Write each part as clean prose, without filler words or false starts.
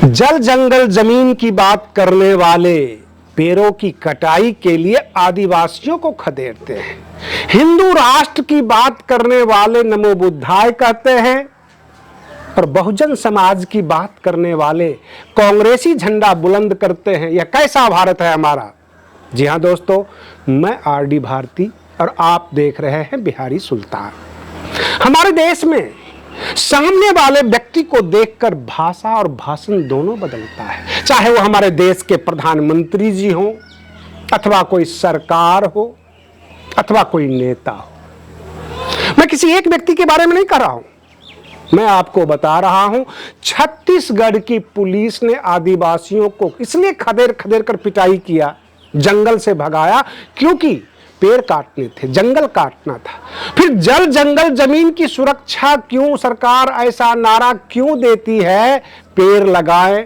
जल जंगल जमीन की बात करने वाले पेड़ों की कटाई के लिए आदिवासियों को खदेड़ते हैं। हिंदू राष्ट्र की बात करने वाले नमो बुद्धाय कहते हैं और बहुजन समाज की बात करने वाले कांग्रेसी झंडा बुलंद करते हैं। यह कैसा भारत है हमारा। जी हाँ दोस्तों, मैं आरडी भारती और आप देख रहे हैं बिहारी सुल्तान। हमारे देश में सामने वाले व्यक्ति को देखकर भाषा और भाषण दोनों बदलता है, चाहे वो हमारे देश के प्रधानमंत्री जी हो अथवा कोई सरकार हो अथवा कोई नेता हो। मैं किसी एक व्यक्ति के बारे में नहीं कर रहा हूं, मैं आपको बता रहा हूं छत्तीसगढ़ की पुलिस ने आदिवासियों को इसलिए खदेड़ खदेड़ कर पिटाई किया, जंगल से भगाया क्योंकि पेड़ काटने थे, जंगल काटना था। फिर जल जंगल जमीन की सुरक्षा क्यों सरकार ऐसा नारा क्यों देती है, पेड़ लगाएं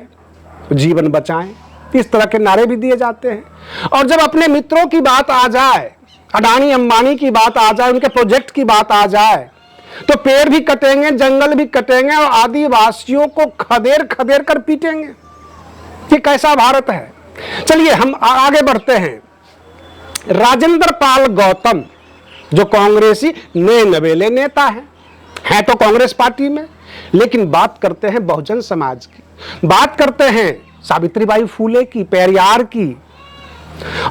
जीवन बचाएं, इस तरह के नारे भी दिए जाते हैं। और जब अपने मित्रों की बात आ जाए, अडानी अंबानी की बात आ जाए, उनके प्रोजेक्ट की बात आ जाए, तो पेड़ भी कटेंगे, जंगल भी कटेंगे और आदिवासियों को खदेड़ खदेड़ कर पीटेंगे। ये कैसा भारत है। चलिए हम आगे बढ़ते हैं। राजेंद्र पाल गौतम जो कांग्रेसी नए नवेले नेता हैं तो कांग्रेस पार्टी में, लेकिन बात करते हैं बहुजन समाज की, बात करते हैं सावित्रीबाई फूले की, पेरियार की,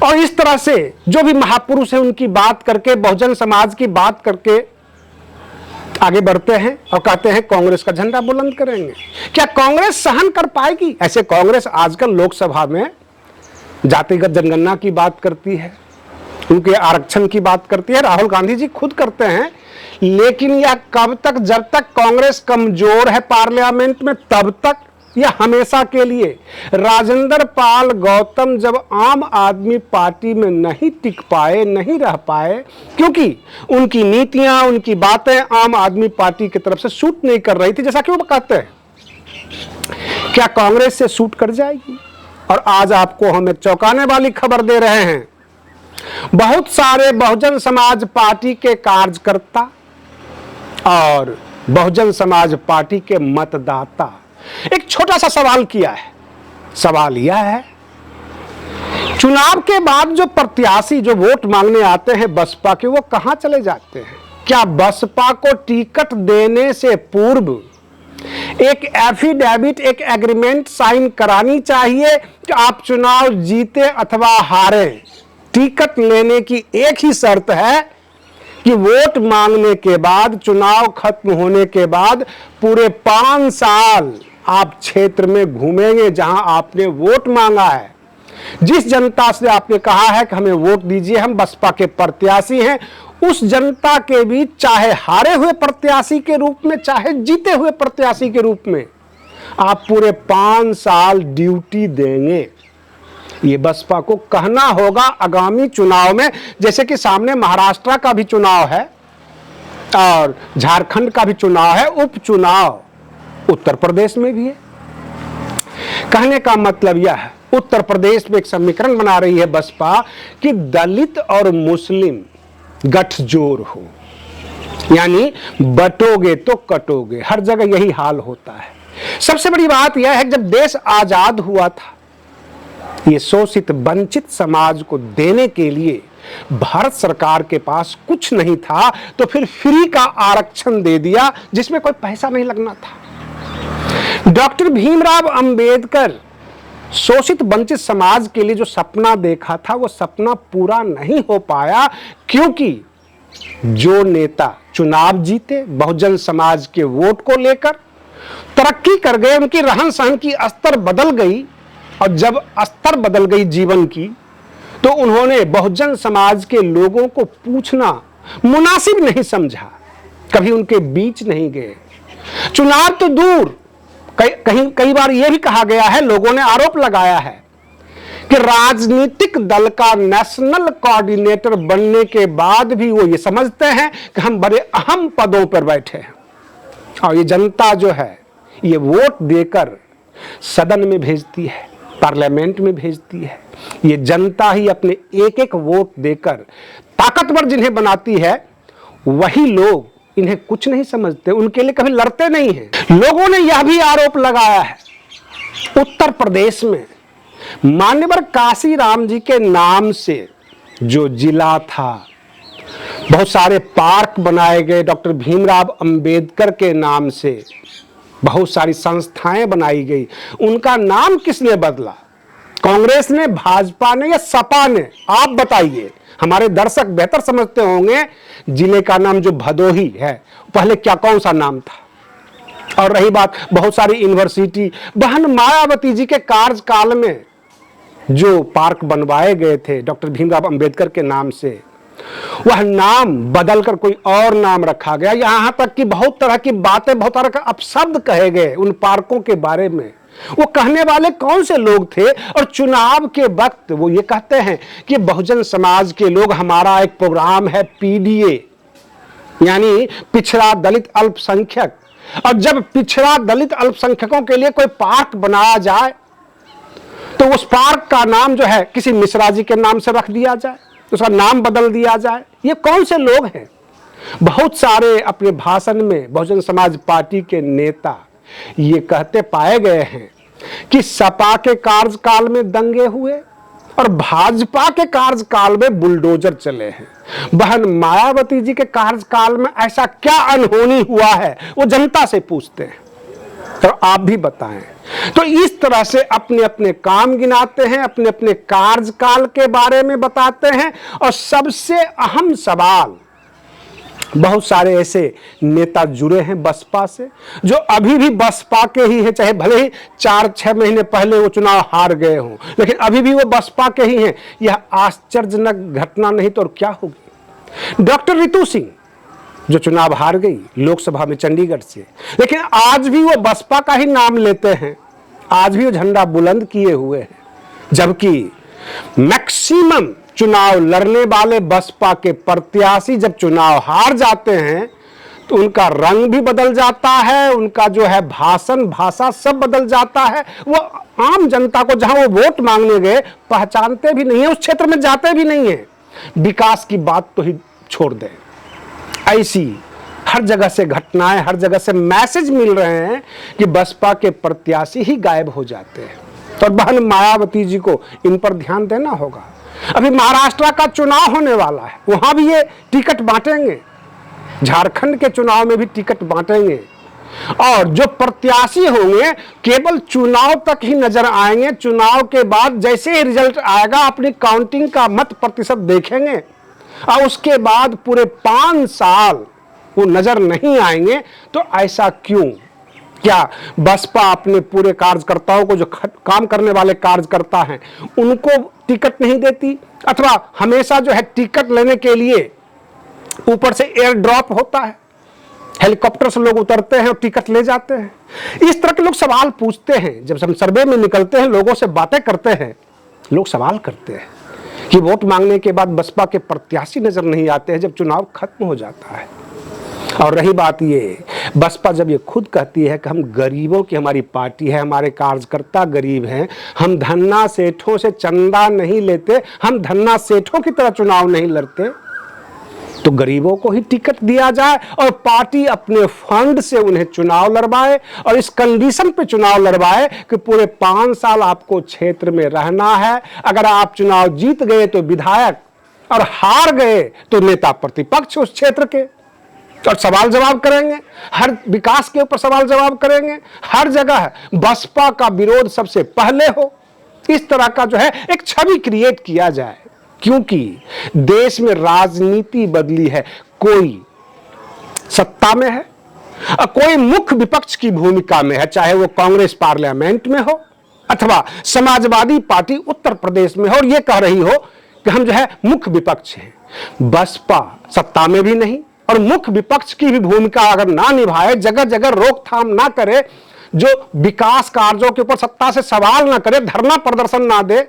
और इस तरह से जो भी महापुरुष हैं उनकी बात करके, बहुजन समाज की बात करके आगे बढ़ते हैं और कहते हैं कांग्रेस का झंडा बुलंद करेंगे। क्या कांग्रेस सहन कर पाएगी? ऐसे कांग्रेस आजकल लोकसभा में जातिगत जनगणना की बात करती है, उनके आरक्षण की बात करती है, राहुल गांधी जी खुद करते हैं, लेकिन यह कब तक? जब तक कांग्रेस कमजोर है पार्लियामेंट में तब तक, यह हमेशा के लिए। राजेंद्र पाल गौतम जब आम आदमी पार्टी में नहीं टिक पाए, नहीं रह पाए, क्योंकि उनकी नीतियां, उनकी बातें आम आदमी पार्टी की तरफ से सूट नहीं कर रही थी, जैसा कि वो कहते हैं, क्या कांग्रेस से सूट कर जाएगी? और आज आपको हम एक चौंकाने वाली खबर दे रहे हैं। बहुत सारे बहुजन समाज पार्टी के कार्यकर्ता और बहुजन समाज पार्टी के मतदाता एक छोटा सा सवाल किया है। सवाल यह है, चुनाव के बाद जो प्रत्याशी जो वोट मांगने आते हैं बसपा के, वो कहां चले जाते हैं? क्या बसपा को टिकट देने से पूर्व एक एफिडेविट, एक एग्रीमेंट साइन करानी चाहिए कि आप चुनाव जीते अथवा हारे, टिकट लेने की एक ही शर्त है कि वोट मांगने के बाद, चुनाव खत्म होने के बाद पूरे 5 साल आप क्षेत्र में घूमेंगे जहां आपने वोट मांगा है। जिस जनता से आपने कहा है कि हमें वोट दीजिए, हम बसपा के प्रत्याशी हैं, उस जनता के बीच, चाहे हारे हुए प्रत्याशी के रूप में, चाहे जीते हुए प्रत्याशी के रूप में, आप पूरे 5 साल ड्यूटी देंगे। ये बसपा को कहना होगा आगामी चुनाव में। जैसे कि सामने महाराष्ट्र का भी चुनाव है और झारखंड का भी चुनाव है, उपचुनाव उत्तर प्रदेश में भी है। कहने का मतलब यह है, उत्तर प्रदेश में एक समीकरण बना रही है बसपा कि दलित और मुस्लिम गठजोड़ हो, यानी बटोगे तो कटोगे। हर जगह यही हाल होता है। सबसे बड़ी बात यह है, जब देश आजाद हुआ था, ये शोषित वंचित समाज को देने के लिए भारत सरकार के पास कुछ नहीं था, तो फिर फ्री का आरक्षण दे दिया जिसमें कोई पैसा नहीं लगना था। डॉक्टर भीमराव अंबेडकर शोषित वंचित समाज के लिए जो सपना देखा था, वो सपना पूरा नहीं हो पाया, क्योंकि जो नेता चुनाव जीते बहुजन समाज के वोट को लेकर, तरक्की कर गए, उनकी रहन सहन की स्तर बदल गई, और जब स्तर बदल गई जीवन की, तो उन्होंने बहुजन समाज के लोगों को पूछना मुनासिब नहीं समझा, कभी उनके बीच नहीं गए। चुनाव तो दूर, कई बार यह भी कहा गया है, लोगों ने आरोप लगाया है कि राजनीतिक दल का नेशनल कोऑर्डिनेटर बनने के बाद भी वो ये समझते हैं कि हम बड़े अहम पदों पर बैठे हैं, और ये जनता जो है ये वोट देकर सदन में भेजती है, पार्लियामेंट में भेजती है। ये जनता ही अपने एक एक वोट देकर ताकतवर जिन्हें बनाती है, वही लोग इन्हें कुछ नहीं समझते, उनके लिए कभी लड़ते नहीं हैं। लोगों ने यह भी आरोप लगाया है उत्तर प्रदेश में मान्यवर काशीराम जी के नाम से जो जिला था, बहुत सारे पार्क बनाए गए, डॉक्टर भीमराव अंबेडकर के नाम से बहुत सारी संस्थाएं बनाई गई। उनका नाम किसने बदला? कांग्रेस ने, भाजपा ने या सपा ने? आप बताइए। हमारे दर्शक बेहतर समझते होंगे। जिले का नाम जो भदोही है, पहले क्या कौन सा नाम था? और रही बात बहुत सारी यूनिवर्सिटी, बहन मायावती जी के कार्यकाल में जो पार्क बनवाए गए थे डॉक्टर भीमराव अंबेडकर के नाम से, वह नाम बदलकर कोई और नाम रखा गया। यहां तक कि बहुत तरह की बातें, बहुत तरह के अपशब्द कहे गए उन पार्कों के बारे में। वो कहने वाले कौन से लोग थे? और चुनाव के वक्त वो ये कहते हैं कि बहुजन समाज के लोग, हमारा एक प्रोग्राम है पीडीए, यानी पिछड़ा दलित अल्पसंख्यक, और जब पिछड़ा दलित अल्पसंख्यकों के लिए कोई पार्क बनाया जाए तो उस पार्क का नाम जो है किसी मिश्रा जी के नाम से रख दिया जाए, उसका नाम बदल दिया जाए। ये कौन से लोग हैं? बहुत सारे अपने भाषण में बहुजन समाज पार्टी के नेता ये कहते पाए गए हैं कि सपा के कार्यकाल में दंगे हुए और भाजपा के कार्यकाल में बुलडोजर चले हैं। बहन मायावती जी के कार्यकाल में ऐसा क्या अनहोनी हुआ है, वो जनता से पूछते हैं, तो आप भी बताएं। तो इस तरह से अपने अपने काम गिनाते हैं, अपने अपने कार्यकाल के बारे में बताते हैं। और सबसे अहम सवाल, बहुत सारे ऐसे नेता जुड़े हैं बसपा से जो अभी भी बसपा के ही हैं, चाहे भले ही 4-6 महीने पहले वो चुनाव हार गए हों, लेकिन अभी भी वो बसपा के ही हैं। यह आश्चर्यजनक घटना नहीं तो और क्या होगी? डॉक्टर रितु सिंह जो चुनाव हार गई लोकसभा में चंडीगढ़ से, लेकिन आज भी वो बसपा का ही नाम लेते हैं, आज भी वो झंडा बुलंद किए हुए हैं। जबकि मैक्सिमम चुनाव लड़ने वाले बसपा के प्रत्याशी जब चुनाव हार जाते हैं तो उनका रंग भी बदल जाता है, उनका जो है भाषण, भाषा सब बदल जाता है। वो आम जनता को जहां वो वोट मांगने गए पहचानते भी नहीं है, उस क्षेत्र में जाते भी नहीं है। विकास की बात तो ही छोड़ दें। ऐसी हर जगह से घटनाएं, हर जगह से मैसेज मिल रहे हैं कि बसपा के प्रत्याशी ही गायब हो जाते हैं। तो बहन मायावती जी को इन पर ध्यान देना होगा। अभी महाराष्ट्र का चुनाव होने वाला है, वहां भी ये टिकट बांटेंगे, झारखंड के चुनाव में भी टिकट बांटेंगे। और जो प्रत्याशी होंगे केवल चुनाव तक ही नजर आएंगे। चुनाव के बाद जैसे ही रिजल्ट आएगा अपनी काउंटिंग का मत प्रतिशत देखेंगे और उसके बाद पूरे 5 साल वो नजर नहीं आएंगे। तो ऐसा क्यों? क्या बसपा अपने पूरे कार्यकर्ताओं को, जो काम करने वाले कार्यकर्ता हैं, उनको टिकट नहीं देती? अथवा हमेशा जो है टिकट लेने के लिए ऊपर से एयर ड्रॉप होता है, हेलीकॉप्टर से लोग उतरते हैं और टिकट ले जाते हैं? इस तरह के लोग सवाल पूछते हैं। जब हम सर्वे में निकलते हैं, लोगों से बातें करते हैं, लोग सवाल करते हैं कि वोट मांगने के बाद बसपा के प्रत्याशी नजर नहीं आते हैं जब चुनाव खत्म हो जाता है। और रही बात ये, बसपा जब ये खुद कहती है कि हम गरीबों की हमारी पार्टी है, हमारे कार्यकर्ता गरीब हैं, हम धन्ना सेठों से चंदा नहीं लेते, हम धन्ना सेठों की तरह चुनाव नहीं लड़ते, तो गरीबों को ही टिकट दिया जाए और पार्टी अपने फंड से उन्हें चुनाव लड़वाए और इस कंडीशन पे चुनाव लड़वाए कि पूरे 5 साल आपको क्षेत्र में रहना है। अगर आप चुनाव जीत गए तो विधायक और हार गए तो नेता प्रतिपक्ष उस क्षेत्र के, और सवाल जवाब करेंगे, हर विकास के ऊपर सवाल जवाब करेंगे। हर जगह बसपा का विरोध सबसे पहले हो, इस तरह का जो है एक छवि क्रिएट किया जाए। क्योंकि देश में राजनीति बदली है, कोई सत्ता में है और कोई मुख्य विपक्ष की भूमिका में है, चाहे वो कांग्रेस पार्लियामेंट में हो अथवा समाजवादी पार्टी उत्तर प्रदेश में हो और ये कह रही हो कि हम जो है मुख्य विपक्ष हैं। बसपा सत्ता में भी नहीं और मुख्य विपक्ष की भी भूमिका अगर ना निभाए, जगह जगह रोकथाम ना करे, जो विकास कार्यों के ऊपर सत्ता से सवाल ना करे, धरना प्रदर्शन ना दे,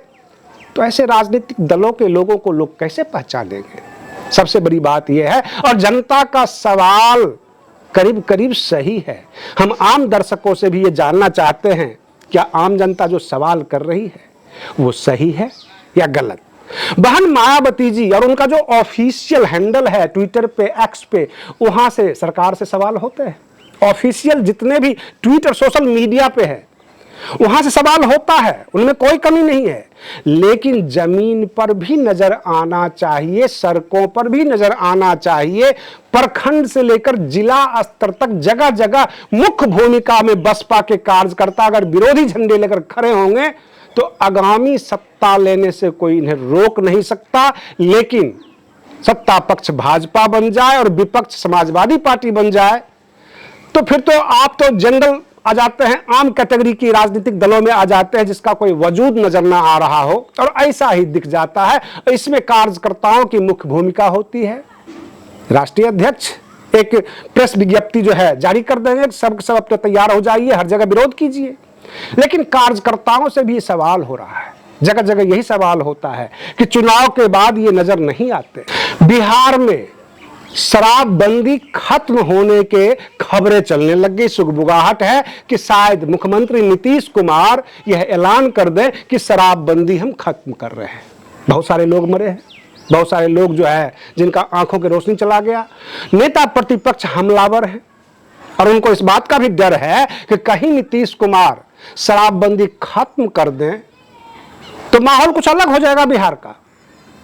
तो ऐसे राजनीतिक दलों के लोगों को लोग कैसे पहचानेंगे? सबसे बड़ी बात यह है। और जनता का सवाल करीब करीब सही है। हम आम दर्शकों से भी ये जानना चाहते हैं, क्या आम जनता जो सवाल कर रही है वो सही है या गलत? बहन मायावती जी और उनका जो ऑफिशियल हैंडल है ट्विटर पे, एक्स पे, वहां से सरकार से सवाल होते हैं। ऑफिशियल जितने भी ट्वीट और सोशल मीडिया पे है, वहां से सवाल होता है, उनमें कोई कमी नहीं है, लेकिन जमीन पर भी नजर आना चाहिए, सड़कों पर भी नजर आना चाहिए। प्रखंड से लेकर जिला स्तर तक जगह जगह मुख्य भूमिका में बसपा के कार्यकर्ता अगर विरोधी झंडे लेकर खड़े होंगे तो आगामी सत्ता लेने से कोई इन्हें रोक नहीं सकता। लेकिन सत्ता पक्ष भाजपा बन जाए और विपक्ष समाजवादी पार्टी बन जाए तो फिर तो आप तो जनरल आ जाते हैं, आम कैटेगरी की राजनीतिक दलों में आ जाते हैं जिसका कोई वजूद नजर ना आ रहा हो, और ऐसा ही दिख जाता है। इसमें कार्यकर्ताओं की मुख्य भूमिका होती है। राष्ट्रीय अध्यक्ष एक प्रेस विज्ञप्ति जो है जारी कर देंगे, सब अब तो तैयार हो जाइए, हर जगह विरोध कीजिए। लेकिन कार्यकर्ताओं से भी सवाल हो रहा है, जगह जगह यही सवाल होता है कि चुनाव के बाद ये नजर नहीं आते। बिहार में शराबबंदी खत्म होने के खबरें चलने लग गई। सुगबुगाहट है कि शायद मुख्यमंत्री नीतीश कुमार यह ऐलान कर दें कि शराबबंदी हम खत्म कर रहे हैं। बहुत सारे लोग मरे हैं, बहुत सारे लोग जो है जिनका आंखों की रोशनी चला गया। नेता प्रतिपक्ष हमलावर हैं और उनको इस बात का भी डर है कि कहीं नीतीश कुमार शराबबंदी खत्म कर दें तो माहौल कुछ अलग हो जाएगा बिहार का,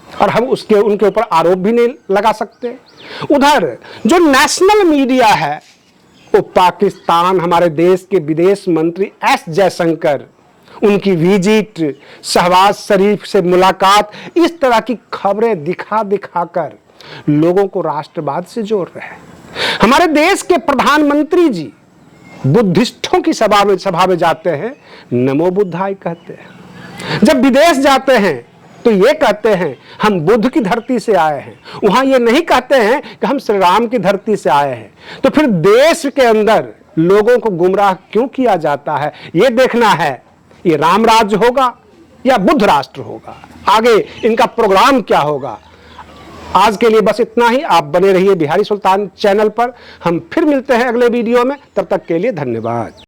और हम उनके ऊपर आरोप भी नहीं लगा सकते। उधर जो नेशनल मीडिया है वो पाकिस्तान, हमारे देश के विदेश मंत्री एस जयशंकर, उनकी विजिट, शहबाज शरीफ से मुलाकात, इस तरह की खबरें दिखा दिखाकर लोगों को राष्ट्रवाद से जोड़ रहे हैं। हमारे देश के प्रधानमंत्री जी बुद्धिस्टों की सभा में जाते हैं, नमो बुद्धाय कहते हैं। जब विदेश जाते हैं तो ये कहते हैं हम बुद्ध की धरती से आए हैं, वहां ये नहीं कहते हैं कि हम श्री राम की धरती से आए हैं। तो फिर देश के अंदर लोगों को गुमराह क्यों किया जाता है, ये देखना है। ये राम राज्य होगा या बुद्ध राष्ट्र होगा, आगे इनका प्रोग्राम क्या होगा। आज के लिए बस इतना ही। आप बने रहिए बिहारी सुल्तान चैनल पर। हम फिर मिलते हैं अगले वीडियो में, तब तक के लिए धन्यवाद।